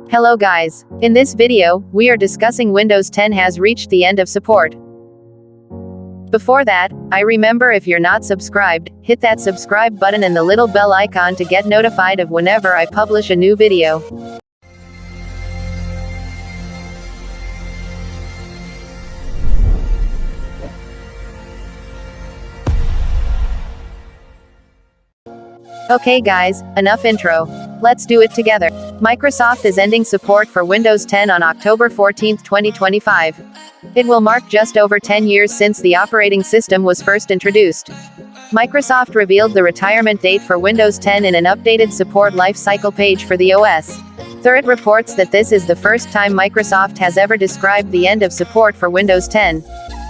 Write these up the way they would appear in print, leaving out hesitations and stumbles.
Hello guys. In this video, we are discussing Windows 10 has reached the end of support. Before that, remember if you're not subscribed, hit that subscribe button and the little bell icon to get notified of whenever I publish a new video. Okay guys, enough intro. Let's do it together. Microsoft is ending support for Windows 10 on October 14, 2025. It will mark just over 10 years since the operating system was first introduced. Microsoft revealed the retirement date for Windows 10 in an updated support lifecycle page for the OS. Third reports that this is the first time Microsoft has ever described the end of support for Windows 10.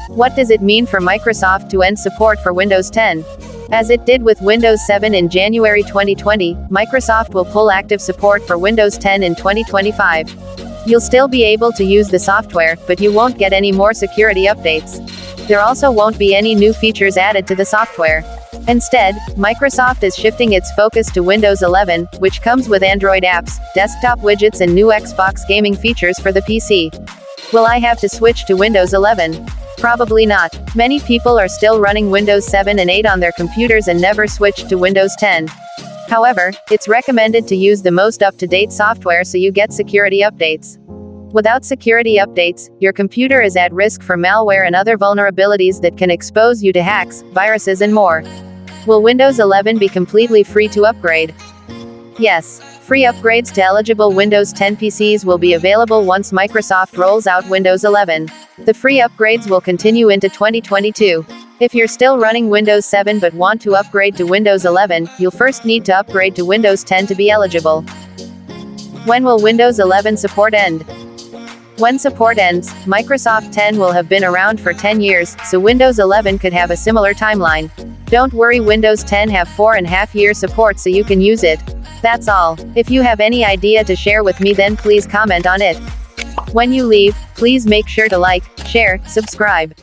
What does it mean for Microsoft to end support for Windows 10? As it did with Windows 7 in January 2020, Microsoft will pull active support for Windows 10 in 2025. You'll still be able to use the software, but you won't get any more security updates. There also won't be any new features added to the software. Instead, Microsoft is shifting its focus to Windows 11, which comes with Android apps, desktop widgets and new Xbox gaming features for the PC. Will I have to switch to Windows 11? Probably not. Many people are still running Windows 7 and 8 on their computers and never switched to Windows 10. However, it's recommended to use the most up-to-date software so you get security updates. Without security updates, your computer is at risk for malware and other vulnerabilities that can expose you to hacks, viruses and more. Will Windows 11 be completely free to upgrade? Yes. Free upgrades to eligible Windows 10 PCs will be available once Microsoft rolls out Windows 11. The free upgrades will continue into 2022. If you're still running Windows 7 but want to upgrade to Windows 11, you'll first need to upgrade to Windows 10 to be eligible. When will Windows 11 support end? When support ends, Microsoft 10 will have been around for 10 years, so Windows 11 could have a similar timeline. Don't worry, Windows 10 have 4.5 years support so you can use it. That's all. If you have any idea to share with me, then please comment on it. When you leave, please make sure to like, share, subscribe.